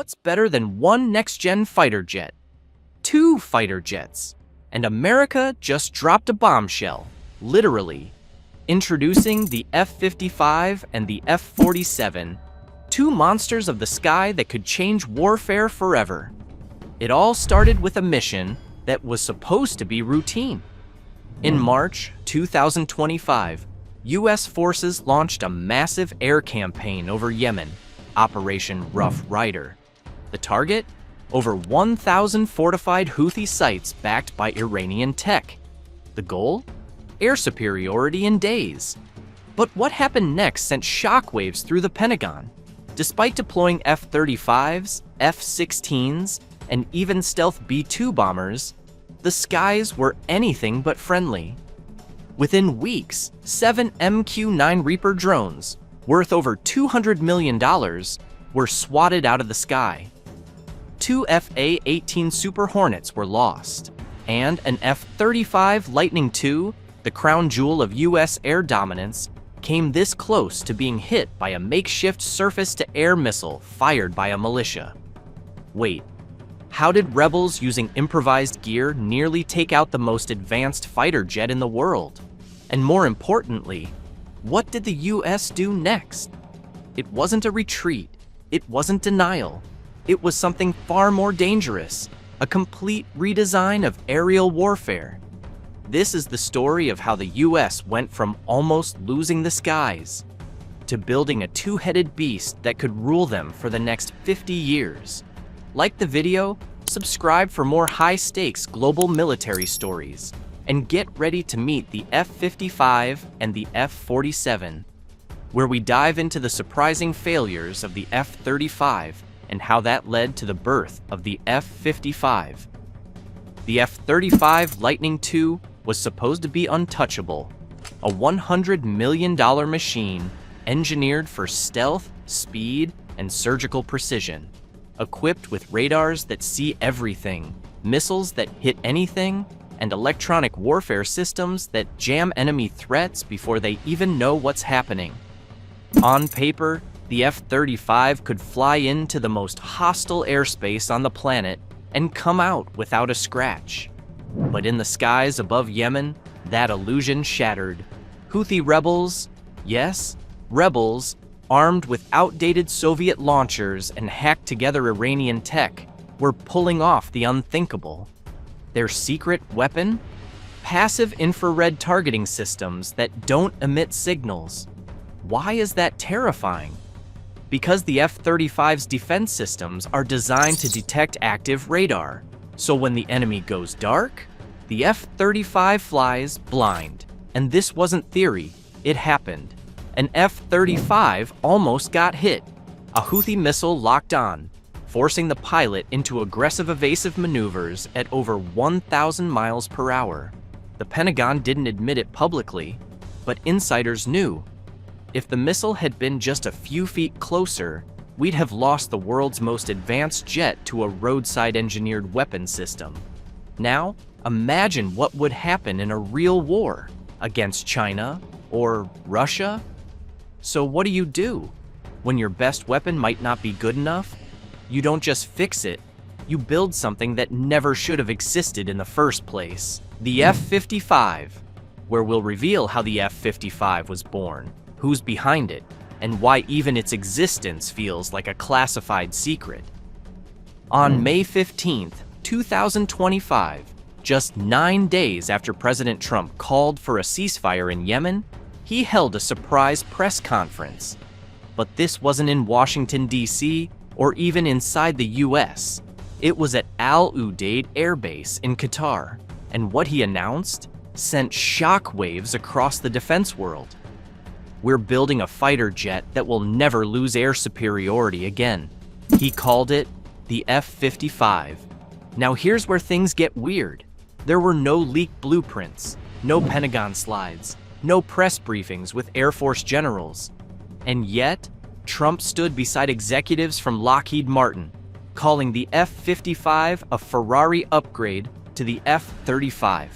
What's better than one next-gen fighter jet? Two fighter jets. And America just dropped a bombshell, literally. Introducing the F-55 and the F-47, two monsters of the sky that could change warfare forever. It all started with a mission that was supposed to be routine. In March 2025, U.S. forces launched a massive air campaign over Yemen, Operation Rough Rider. The target? Over 1,000 fortified Houthi sites backed by Iranian tech. The goal? Air superiority in days. But what happened next sent shockwaves through the Pentagon. Despite deploying F-35s, F-16s, and even stealth B-2 bombers, the skies were anything but friendly. Within weeks, 7 MQ-9 Reaper drones, worth over $200 million, were swatted out of the sky. 2 F/A-18 Super Hornets were lost, and an F-35 Lightning II, the crown jewel of U.S. air dominance, came this close to being hit by a makeshift surface-to-air missile fired by a militia. Wait, how did rebels using improvised gear nearly take out the most advanced fighter jet in the world? And more importantly, what did the U.S. do next? It wasn't a retreat. It wasn't denial. It was something far more dangerous, a complete redesign of aerial warfare. This is the story of how the U.S. went from almost losing the skies to building a two-headed beast that could rule them for the next 50 years. Like the video, subscribe for more high-stakes global military stories, and get ready to meet the F-55 and the F-47, where we dive into the surprising failures of the F-35 and how that led to the birth of the F-55. The F-35 Lightning II was supposed to be untouchable, a $100 million machine engineered for stealth, speed, and surgical precision. Equipped with radars that see everything, missiles that hit anything, and electronic warfare systems that jam enemy threats before they even know what's happening. On paper, the F-35 could fly into the most hostile airspace on the planet and come out without a scratch. But in the skies above Yemen, that illusion shattered. Houthi rebels, yes, rebels, armed with outdated Soviet launchers and hacked-together Iranian tech, were pulling off the unthinkable. Their secret weapon? Passive infrared targeting systems that don't emit signals. Why is that terrifying? Because the F-35's defense systems are designed to detect active radar. So when the enemy goes dark, the F-35 flies blind. And this wasn't theory, it happened. An F-35 almost got hit. A Houthi missile locked on, forcing the pilot into aggressive evasive maneuvers at over 1,000 miles per hour. The Pentagon didn't admit it publicly, but insiders knew. If the missile had been just a few feet closer, we'd have lost the world's most advanced jet to a roadside engineered weapon system. Now, imagine what would happen in a real war against China or Russia. So what do? When your best weapon might not be good enough, you don't just fix it, you build something that never should have existed in the first place. The F-55, where we'll reveal how the F-55 was born, who's behind it, and why even its existence feels like a classified secret. On May 15, 2025, just 9 days after President Trump called for a ceasefire in Yemen, he held a surprise press conference. But this wasn't in Washington, D.C., or even inside the U.S. It was at Al Udeid Air Base in Qatar, and what he announced sent shockwaves across the defense world. We're building a fighter jet that will never lose air superiority again. He called it the F-55. Now here's where things get weird. There were no leaked blueprints, no Pentagon slides, no press briefings with Air Force generals. And yet, Trump stood beside executives from Lockheed Martin, calling the F-55 a Ferrari upgrade to the F-35.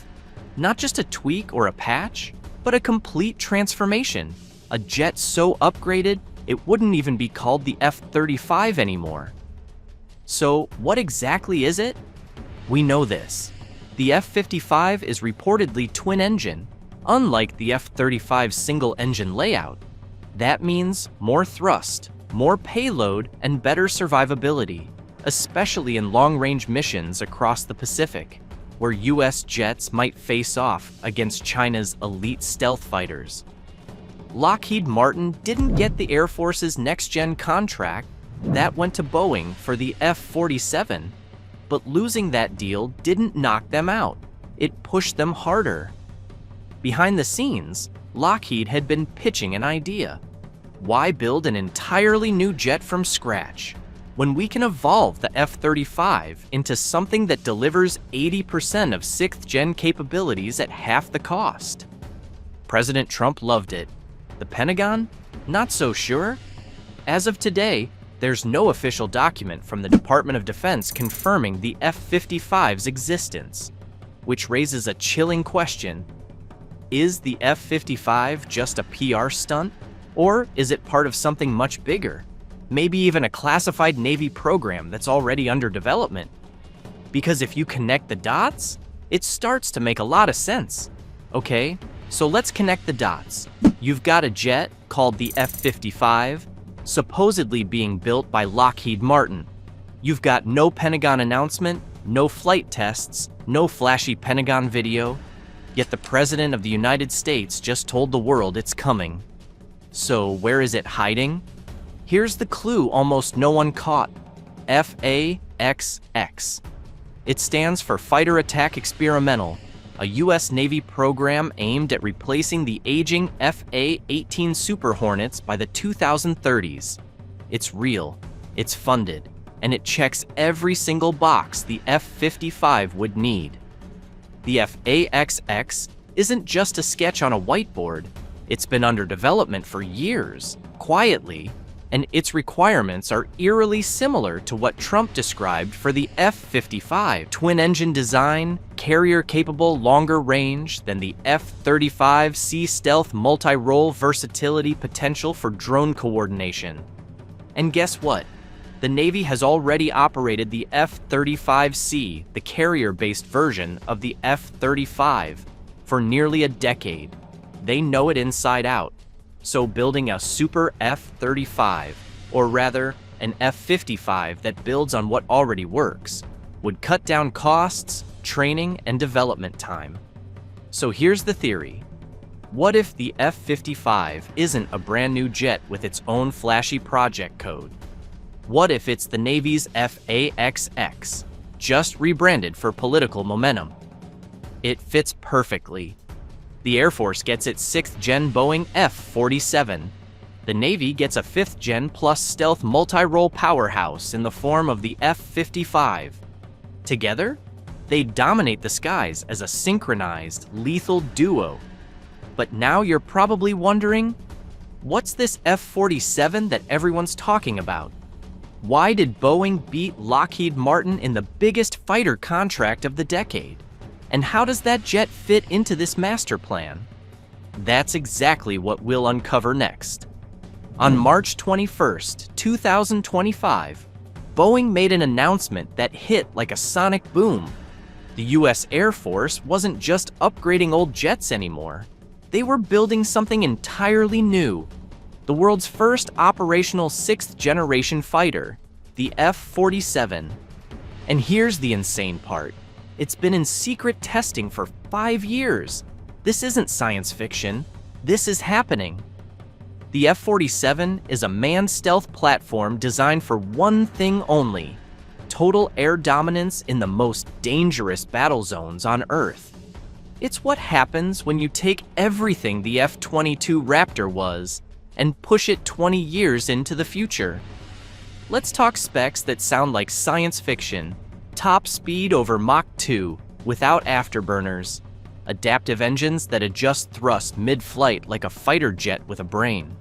Not just a tweak or a patch, but a complete transformation. A jet so upgraded, it wouldn't even be called the F-35 anymore. So, what exactly is it? We know this. The F-55 is reportedly twin-engine, unlike the F-35 single-engine layout. That means more thrust, more payload, and better survivability, especially in long-range missions across the Pacific, where US jets might face off against China's elite stealth fighters. Lockheed Martin didn't get the Air Force's next-gen contract. That went to Boeing for the F-47, but losing that deal didn't knock them out. It pushed them harder. Behind the scenes, Lockheed had been pitching an idea. Why build an entirely new jet from scratch when we can evolve the F-35 into something that delivers 80% of 6th-gen capabilities at half the cost? President Trump loved it. The Pentagon? Not so sure. As of today, there's no official document from the Department of Defense confirming the F-55's existence, which raises a chilling question. Is the F-55 just a PR stunt? Or is it part of something much bigger? Maybe even a classified Navy program that's already under development? Because if you connect the dots, it starts to make a lot of sense. Okay, so let's connect the dots. You've got a jet called the F-55, supposedly being built by Lockheed Martin. You've got no Pentagon announcement, no flight tests, no flashy Pentagon video, yet the President of the United States just told the world it's coming. So where is it hiding? Here's the clue almost no one caught. FAXX. It stands for Fighter Attack Experimental, a US Navy program aimed at replacing the aging F/A-18 Super Hornets by the 2030s. It's real, it's funded, and it checks every single box the F-55 would need. The FAXX isn't just a sketch on a whiteboard. It's been under development for years, quietly, and its requirements are eerily similar to what Trump described for the F-55. Twin-engine design, carrier-capable longer range than the F-35C stealth multi-role versatility potential for drone coordination. And guess what? The Navy has already operated the F-35C, the carrier-based version of the F-35, for nearly a decade. They know it inside out. So building a super F-35, or rather, an F-55 that builds on what already works, would cut down costs, training, and development time. So here's the theory. What if the F-55 isn't a brand new jet with its own flashy project code? What if it's the Navy's FAXX, just rebranded for political momentum? It fits perfectly. The Air Force gets its 6th-gen Boeing F-47. The Navy gets a 5th-gen plus stealth multi-role powerhouse in the form of the F-55. Together, they dominate the skies as a synchronized, lethal duo. But now you're probably wondering, what's this F-47 that everyone's talking about? Why did Boeing beat Lockheed Martin in the biggest fighter contract of the decade? And how does that jet fit into this master plan? That's exactly what we'll uncover next. On March 21st, 2025, Boeing made an announcement that hit like a sonic boom. The US Air Force wasn't just upgrading old jets anymore. They were building something entirely new. The world's first operational 6th-generation fighter, the F-47. And here's the insane part. It's been in secret testing for 5 years. This isn't science fiction. This is happening. The F-47 is a manned stealth platform designed for one thing only: total air dominance in the most dangerous battle zones on Earth. It's what happens when you take everything the F-22 Raptor was and push it 20 years into the future. Let's talk specs that sound like science fiction. Top speed over Mach 2 without afterburners. Adaptive engines that adjust thrust mid-flight like a fighter jet with a brain.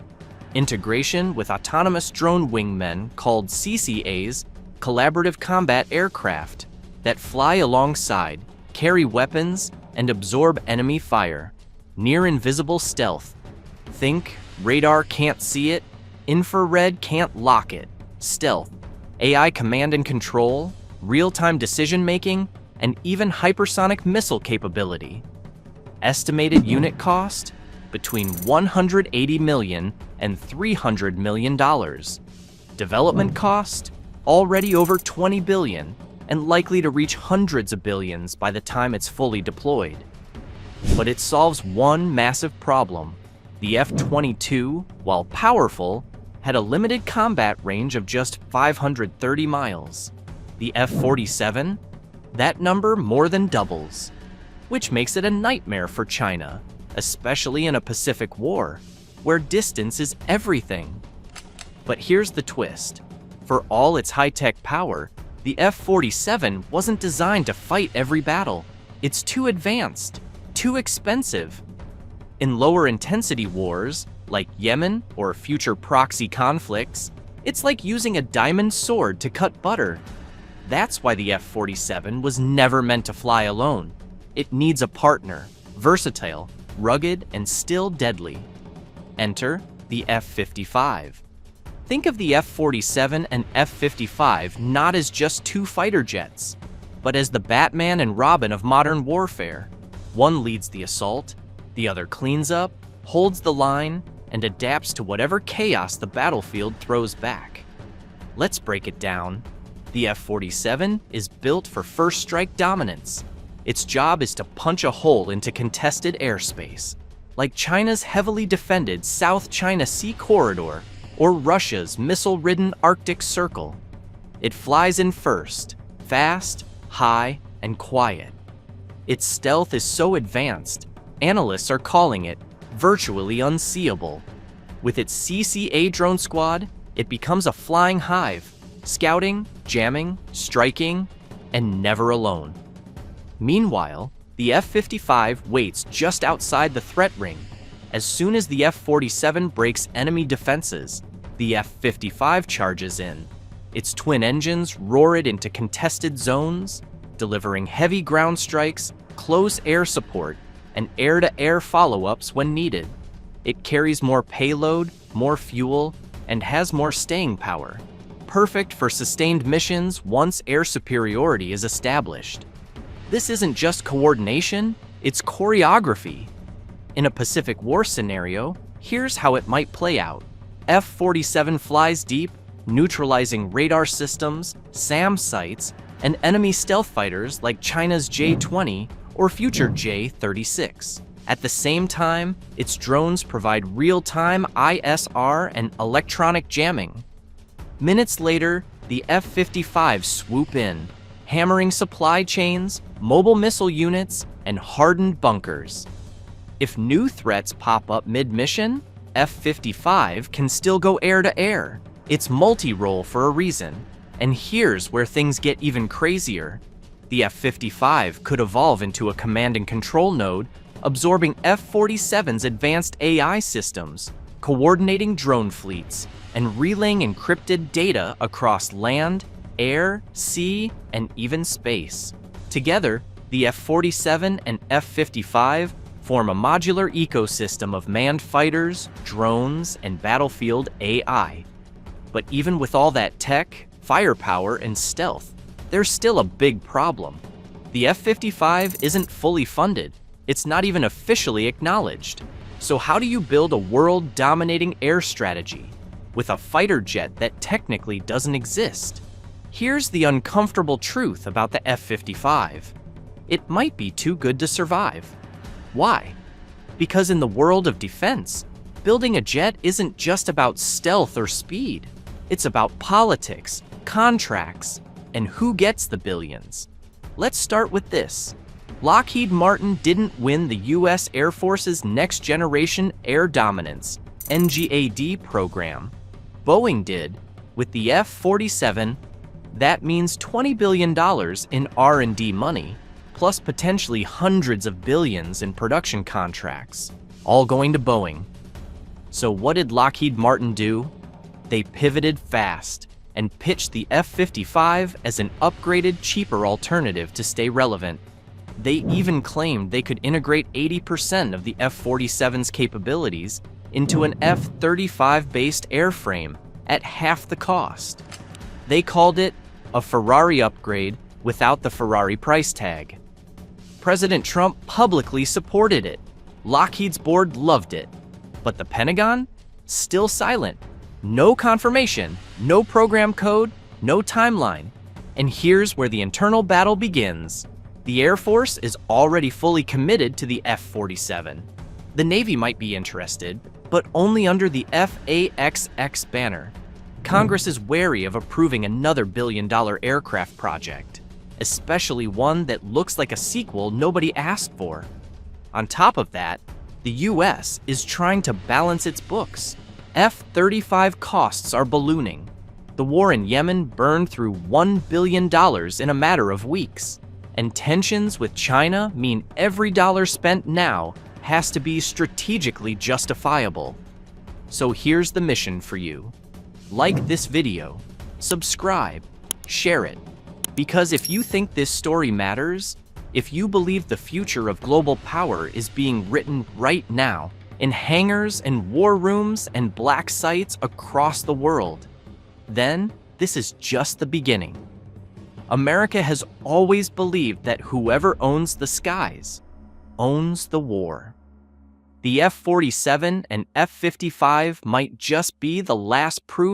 Integration with autonomous drone wingmen called CCAs, collaborative combat aircraft, that fly alongside, carry weapons, and absorb enemy fire. Near-invisible stealth. Think radar can't see it, infrared can't lock it. Stealth. AI command and control, real-time decision-making, and even hypersonic missile capability. Estimated unit cost? Between $180 million and $300 million. Development cost? Already over $20 billion, and likely to reach hundreds of billions by the time it's fully deployed. But it solves one massive problem. The F-22, while powerful, had a limited combat range of just 530 miles. The F-47? That number more than doubles, which makes it a nightmare for China, especially in a Pacific War, where distance is everything. But here's the twist. For all its high-tech power, the F-47 wasn't designed to fight every battle. It's too advanced, too expensive. In lower-intensity wars, like Yemen or future proxy conflicts, it's like using a diamond sword to cut butter. That's why the F-47 was never meant to fly alone. It needs a partner, versatile, rugged, and still deadly. Enter the F-55. Think of the F-47 and F-55 not as just two fighter jets, but as the Batman and Robin of modern warfare. One leads the assault, the other cleans up, holds the line, and adapts to whatever chaos the battlefield throws back. Let's break it down. The F-47 is built for first strike dominance. Its job is to punch a hole into contested airspace, like China's heavily defended South China Sea corridor or Russia's missile-ridden Arctic Circle. It flies in first, fast, high, and quiet. Its stealth is so advanced, analysts are calling it virtually unseeable. With its CCA drone squad, it becomes a flying hive, scouting, jamming, striking, and never alone. Meanwhile, the F-55 waits just outside the threat ring. As soon as the F-47 breaks enemy defenses, the F-55 charges in. Its twin engines roar it into contested zones, delivering heavy ground strikes, close air support, and air-to-air follow-ups when needed. It carries more payload, more fuel, and has more staying power. Perfect for sustained missions once air superiority is established. This isn't just coordination, it's choreography. In a Pacific War scenario, here's how it might play out. F-47 flies deep, neutralizing radar systems, SAM sites, and enemy stealth fighters like China's J-20 or future J-36. At the same time, its drones provide real-time ISR and electronic jamming. Minutes later, the F-55 swoop in, hammering supply chains, mobile missile units, and hardened bunkers. If new threats pop up mid-mission, F-55 can still go air-to-air. It's multi-role for a reason. And here's where things get even crazier. The F-55 could evolve into a command and control node, absorbing F-47's advanced AI systems, coordinating drone fleets, and relaying encrypted data across land, air, sea, and even space. Together, the F-47 and F-55 form a modular ecosystem of manned fighters, drones, and battlefield AI. But even with all that tech, firepower, and stealth, there's still a big problem. The F-55 isn't fully funded. It's not even officially acknowledged. So how do you build a world-dominating air strategy with a fighter jet that technically doesn't exist? Here's the uncomfortable truth about the F-55. It might be too good to survive. Why? Because in the world of defense, building a jet isn't just about stealth or speed. It's about politics, contracts, and who gets the billions. Let's start with this. Lockheed Martin didn't win the US Air Force's Next Generation Air Dominance (NGAD) program. Boeing did. With the F-47, that means $20 billion in R&D money, plus potentially hundreds of billions in production contracts, all going to Boeing. So what did Lockheed Martin do? They pivoted fast and pitched the F-55 as an upgraded, cheaper alternative to stay relevant. They even claimed they could integrate 80% of the F-47's capabilities into an F-35-based airframe at half the cost. They called it a Ferrari upgrade without the Ferrari price tag. President Trump publicly supported it. Lockheed's board loved it. But the Pentagon? Still silent. No confirmation, no program code, no timeline. And here's where the internal battle begins. The Air Force is already fully committed to the F-47. The Navy might be interested, but only under the FAXX banner. Congress is wary of approving another billion-dollar aircraft project, especially one that looks like a sequel nobody asked for. On top of that, the US is trying to balance its books. F-35 costs are ballooning. The war in Yemen burned through $1 billion in a matter of weeks. And tensions with China mean every dollar spent now has to be strategically justifiable. So here's the mission for you. Like this video, subscribe, share it. Because if you think this story matters, if you believe the future of global power is being written right now, in hangars and war rooms and black sites across the world, then this is just the beginning. America has always believed that whoever owns the skies owns the war. The F-47 and F-55 might just be the last proof